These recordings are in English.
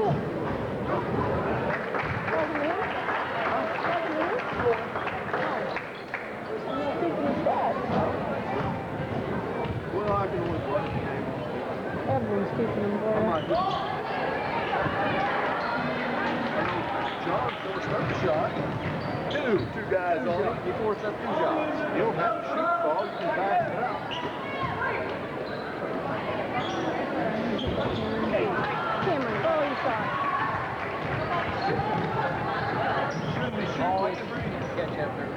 Well, I can always work the game. Everyone's keeping them for you. John forced up a shot. Two guys on him. He forced up 2 shots. You don't have to shoot the ball. You can back it up. Cameron, throw your shot. Shouldn't be shooting. Catch up there.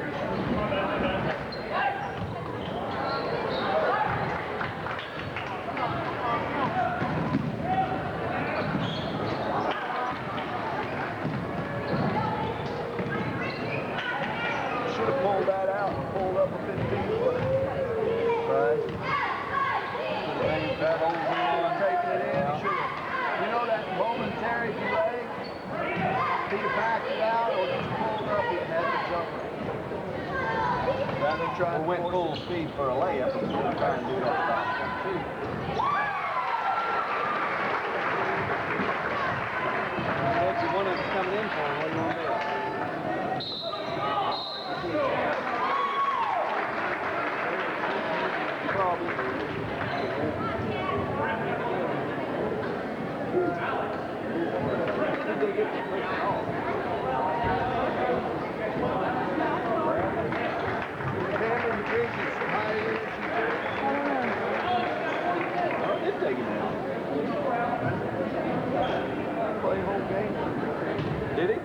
Should have pulled that out and pulled up a 15-footer. Right. That holes in, taking it in. He should have. You know that momentary delay? If he backed it out or just pulled up, he had the jumper. Rather than trying to went full speed for a layup and try and do that. One of them's coming in for him. What do you want to do? Play home game. Did he?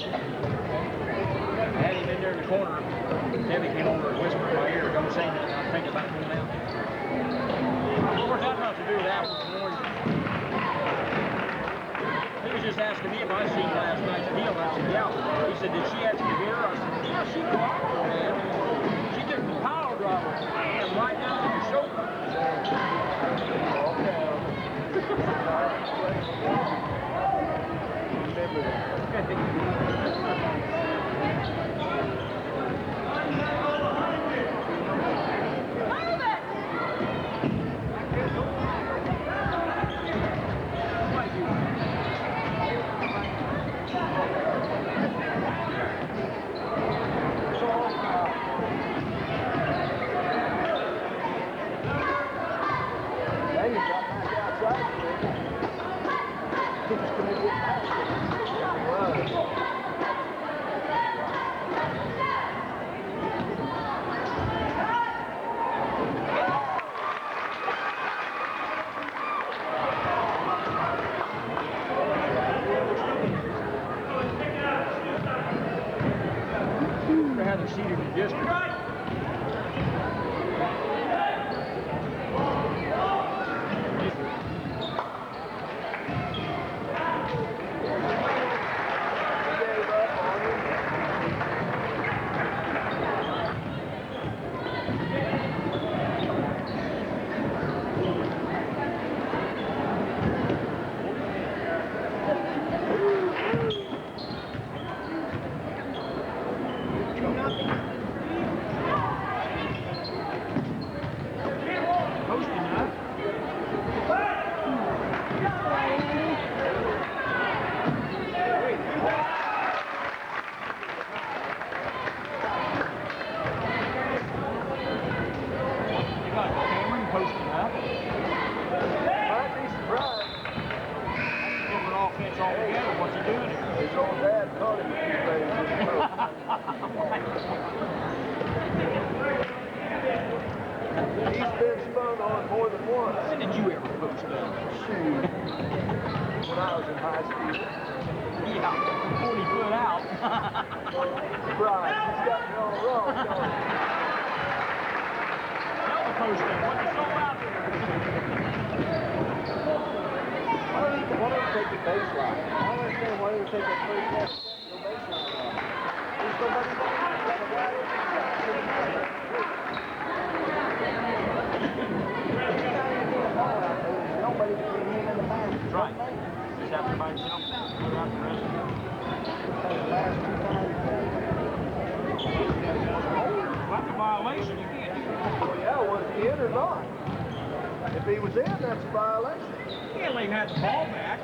had him in there in the corner. Debbie came over and whispered in my ear, don't say nothing. I'm thinking about going out. Of course, that nothing to do with Apple's noise. He was just asking me if I seen last night's deal. I said, yeah. He said, did she have to get her? I said, yeah, she cooperated, man. She took the power driver and right down to the shoulder. Now you got back outside. He just couldn't get past it. Wow. They had her seated in the district. His old dad taught him a few things. He's been spun on more than once. When did you ever coach that? Shoot. When I was in high school. Yeah, 40 foot out. Right, he's got me all wrong, don't he? Tell the coach that when it's all out there. Why don't you take the baseline? I don't understand why you take that first step to the baseline. There's somebody there. Nobody can hit him in the back. Right. Just have to find yourself. Put out the rest of them. That's a violation. You can't do that. Well, yeah, was he in or not? If he was in, that's a violation. You can't let him have the ball back.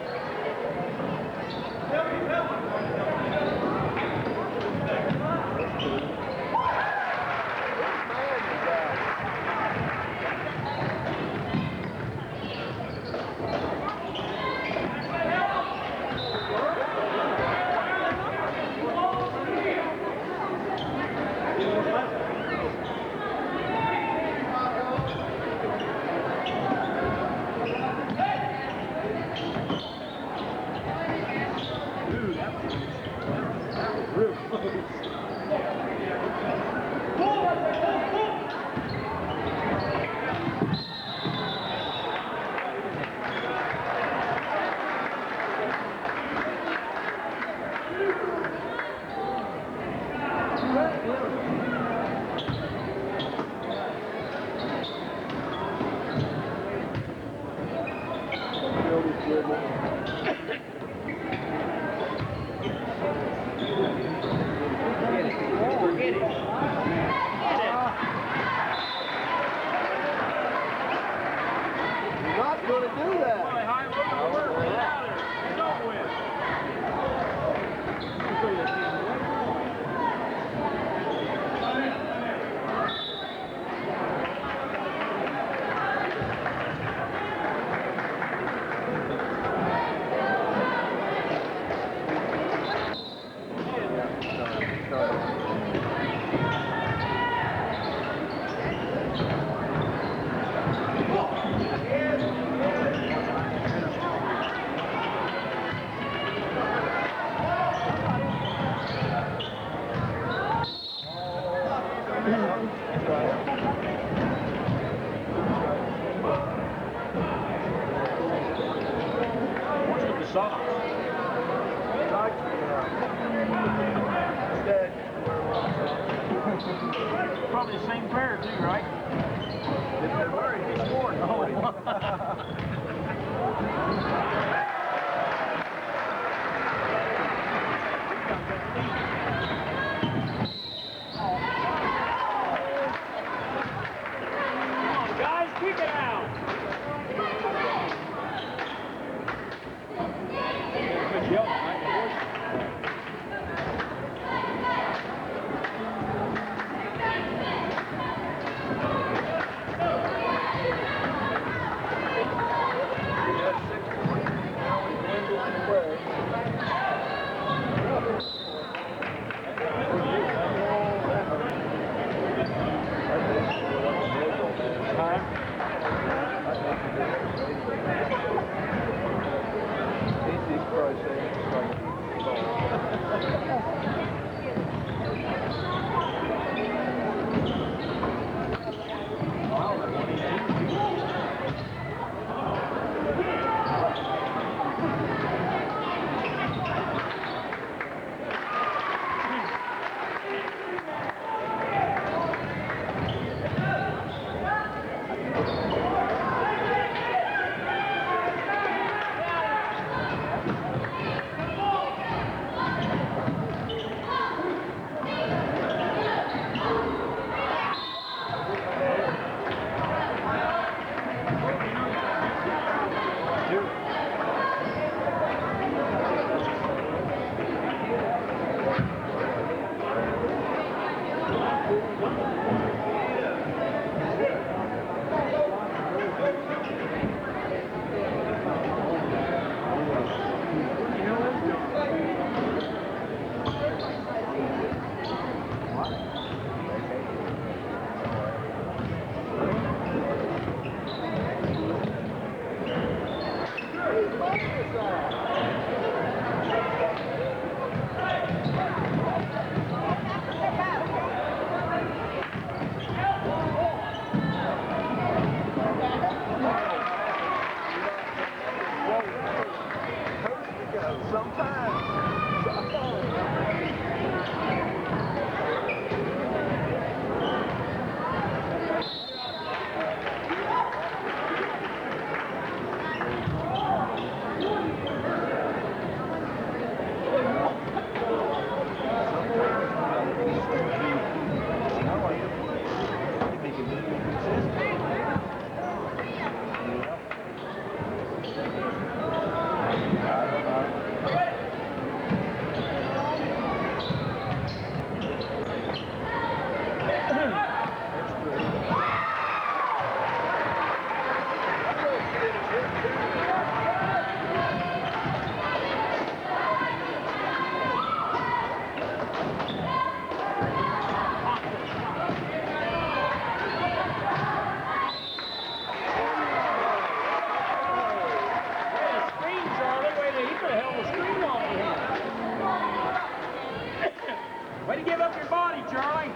What's with the socks? Probably the same pair too, right? If they're wearing, he scored. Come on, guys, kick it out. Good yell, right? Way to give up your body, Charlie.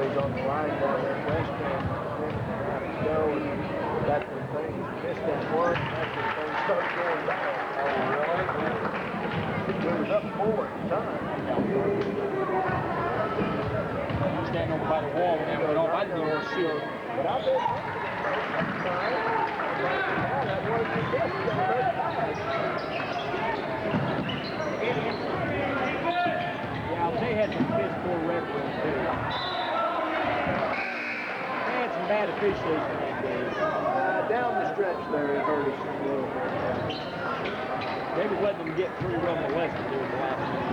He's on the line down there in West End, have to go, and that's when things, this and one, that's when things started going back. Oh, really? We was up 4 at the time. I'm standing over by the wall when they went off. I didn't even want to see her. But I bet that was the best. Yeah, they had some piss poor referees too. They had some bad officiating that day. Down the stretch there, it hurt us a little bit. They was letting them get 3 well molested during the last 2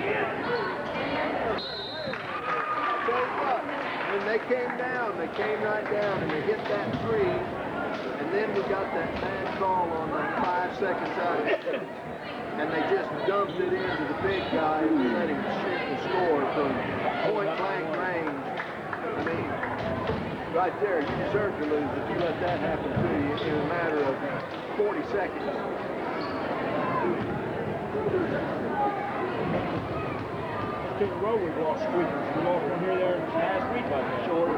years. Tell you what, when they came right down and they hit that 3, and then we got that bad call on that 5 seconds out of it, and they just dumped it into the big guy and let him shoot the score from point blank range. I mean, right there, you deserve to lose if you let that happen to you in a matter of 40 seconds. Took the road, we lost squeakers. We lost one here there last week like that. Sure.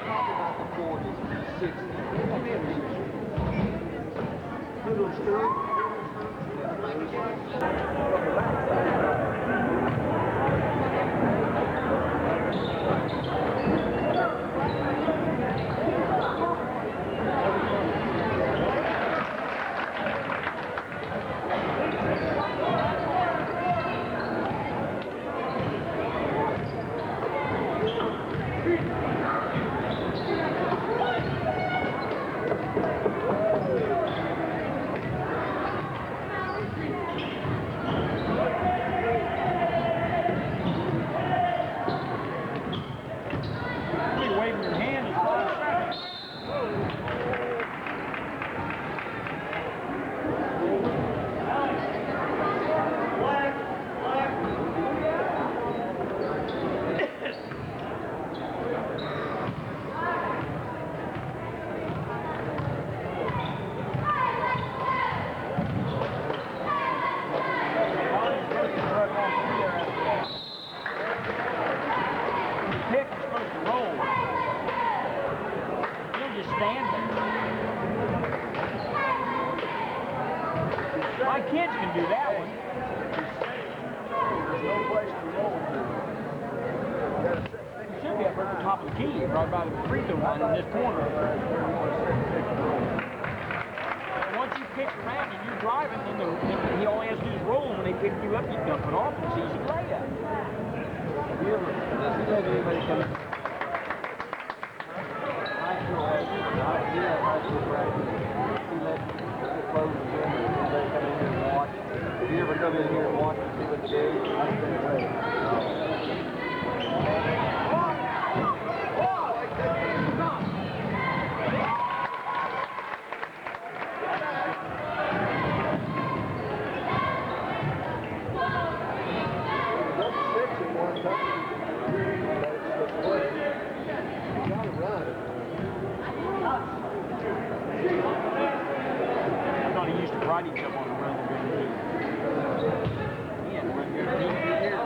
Probably about the 40s, 60s. Little stir. Really waving your hand is 5 seconds. Pick is supposed to roll. He'll just stand there. My kids can do that one. There's no place to roll to. It should be up at the top of the key, right by the free throw line in this corner. And once you pick around and you're driving, then he only has to do is roll, and when they pick you up, you dump it off, and it's easy play up. Have you ever, does anybody come high school practice? He let the clothes in and everybody come in here and watch. Have you ever come in here and watch and see what they do? I've been away. I thought he used to pride himself on the run the good knee. He had to run good knee here.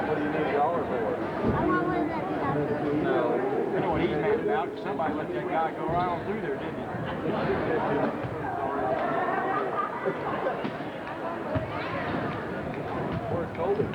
What do you need dollars for? No. You know what he's mad about? Somebody let that guy go right on through there, didn't he? Where's Colby?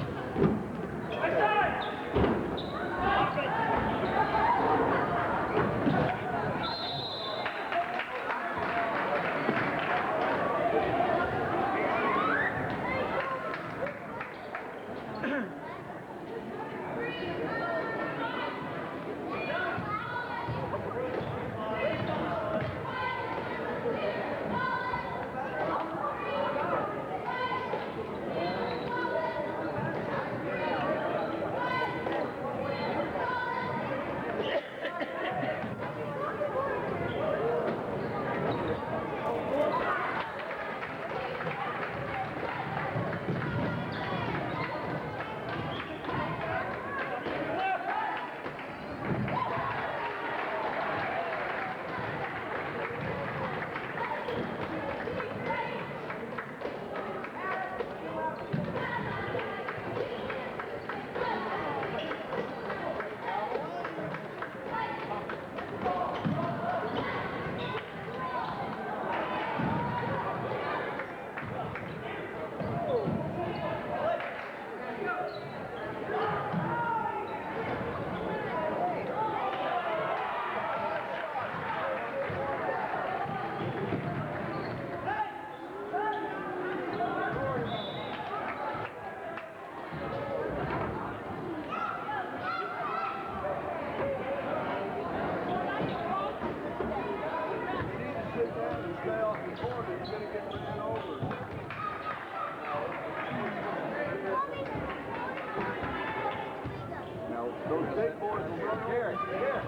big boys will run Garrett, Garrett.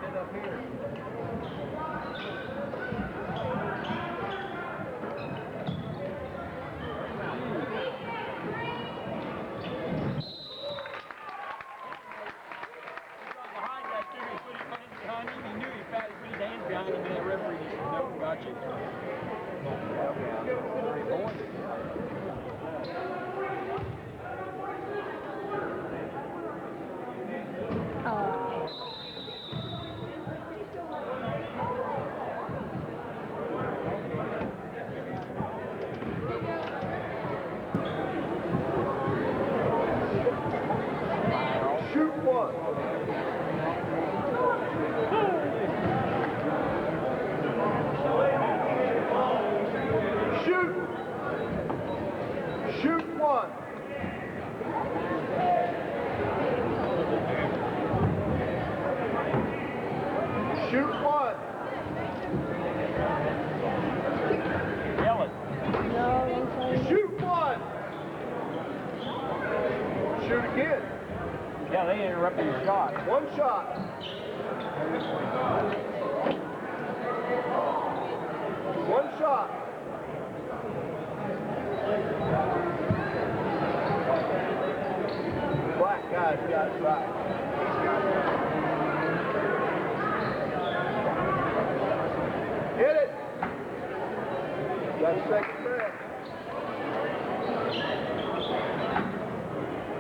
Get up here. Behind that too, he put his hands behind him. He knew he put his hands behind him, and that referee just no, got you. Shoot one. Shoot. Shoot one. Shoot one. Yell it. No, don't say it. Shoot one. Shoot again. Yeah, they interrupted your shot. One shot. One shot. Black guy's got it right. Hit it. Got a second breath.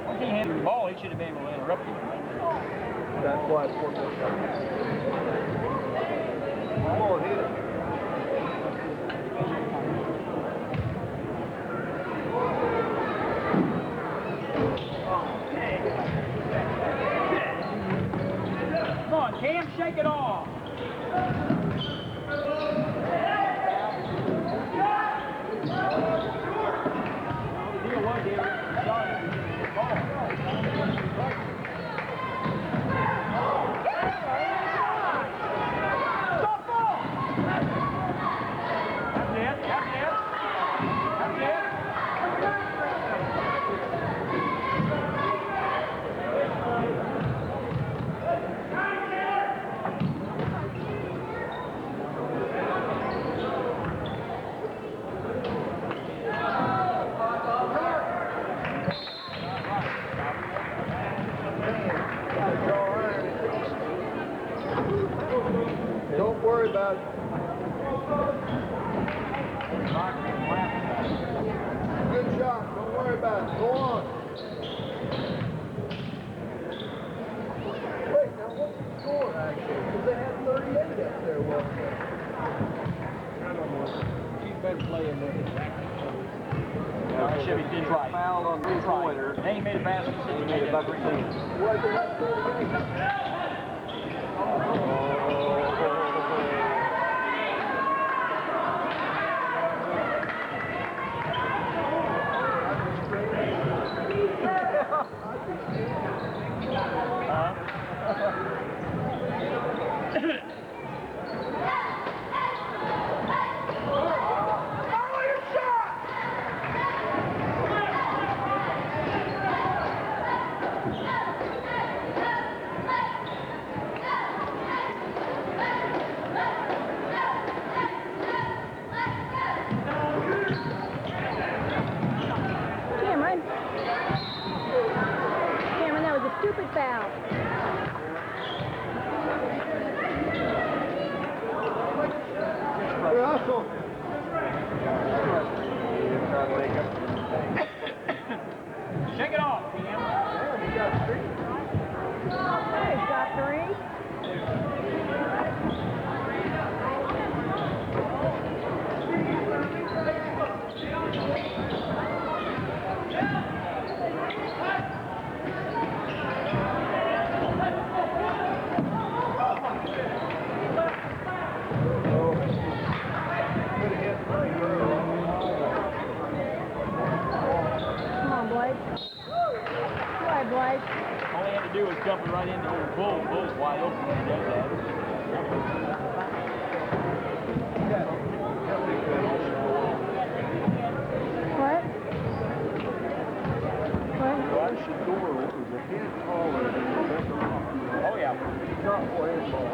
Once he handed the ball, he should have been able to interrupt you. That's why it's one more shot. Come on, hit it. Come on, Cam, shake it off. The deal was, Don't worry about it. Good shot. Don't worry about it. Go on. Wait, now what's the score actually? Because they had 38 up there. Well, He's been playing with it. Chevy did right. Fouled on the pointer. Then he made a basket. He made a bucket too. was it up 38? Cameron. Cameron, that was a stupid foul. Good hustle. Shake it off, Cam. Man, you got three. Hey, got three. Come on, Blake. Go ahead, Blake. All he had to do was jump right into the bull. Bull's wide open when he does that. What? What? Why should Dora his taller than Rebecca Ross. Oh, yeah. She's not for his ball.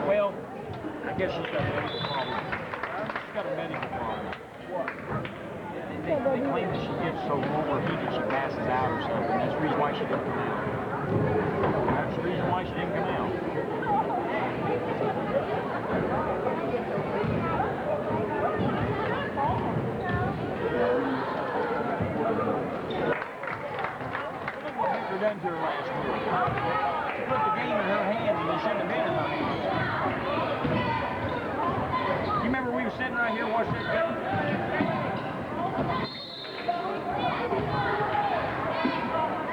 Well, I guess she's got a medical problem. She's got a medical problem. What? They claim that she gets so overheated she passes out or something. That's the reason why she didn't come out. That's the reason why she didn't come out. Look what Victor done to her last year. She put the game in her hands and it shouldn't have been in her hands. You remember we were sitting right here watching that game?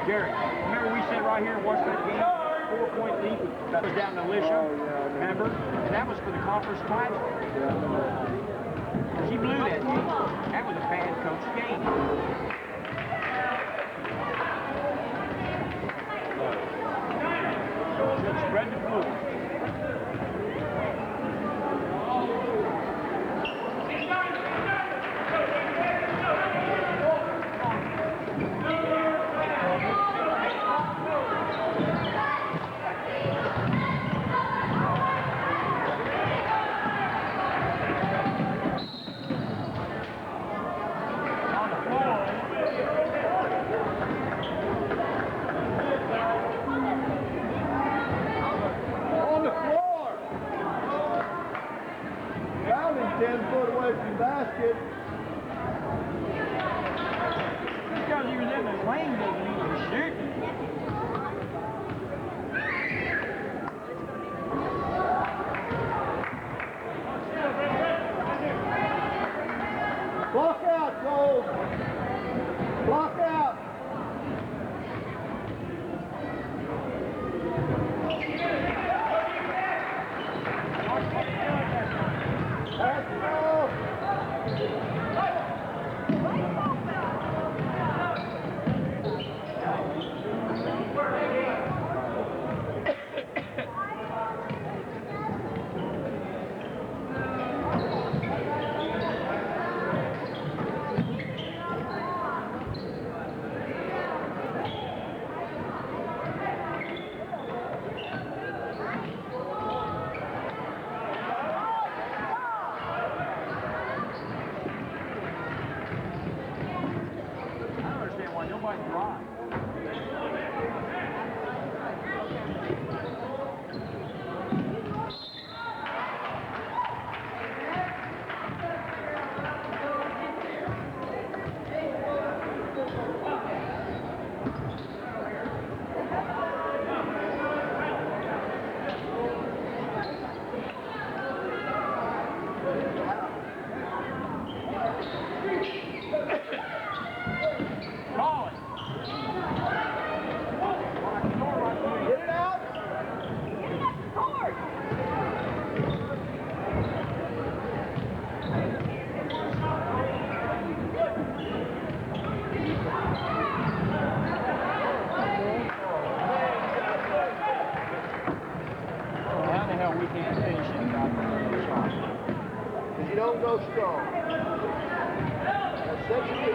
Gary, remember we sat right here and watched that game? 4-point lead that was down to Alicia. Oh, yeah, Remember? And that was for the conference title. She blew that game. That was a bad coach game. Should spread the floor. On the floor. Found him 10 foot away from the basket. Because he was in the lane doesn't mean he was shooting. Block out, Cole. Block out. Pass it off. I don't understand why nobody's drive. Call it. Get it out. How the hell we can't finish it without the shot? Because you don't go strong. That's such a good.